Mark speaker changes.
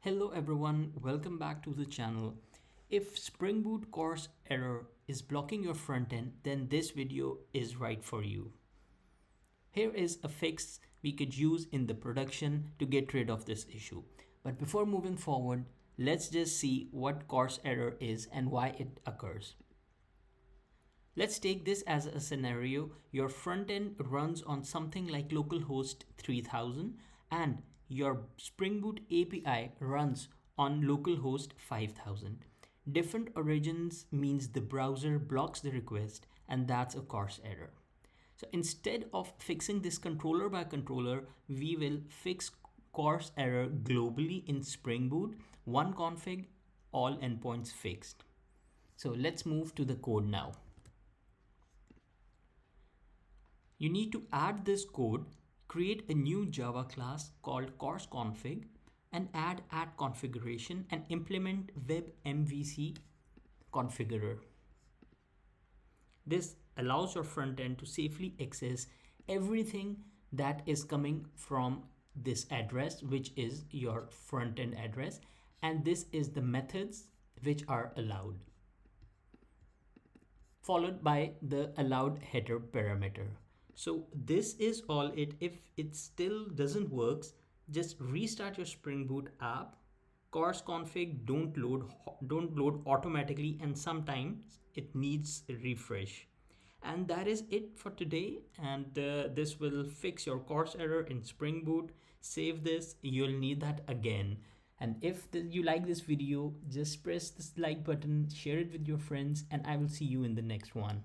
Speaker 1: Hello everyone, welcome back to the channel. If Spring Boot course error is blocking your front end, then this video is right for you. Here is a fix we could use in the production to get rid of this issue. But before moving forward, let's just see what course error is and why it occurs. Let's take this as a scenario. Your front end runs on something like localhost 3000 and your Spring Boot API runs on localhost 5000. Different origins means the browser blocks the request, and that's a course error. So instead of fixing this controller by controller, we will fix course error globally in Spring Boot, one config, all endpoints fixed. So let's move to the code now. You need to add this code, create a new Java class called course config, and add configuration and implement web MVC configurer. This allows your front end to safely access everything that is coming from this address, which is your front end address, and this is the methods which are allowed, followed by the allowed header parameter. So this is all it. If it still doesn't work, just restart your Spring Boot app. Course config don't load automatically, and sometimes it needs a refresh. And that is it for today. And this will fix your course error in Spring Boot. Save this, you'll need that again. And if you like this video, just press this like button, share it with your friends, and I will see you in the next one.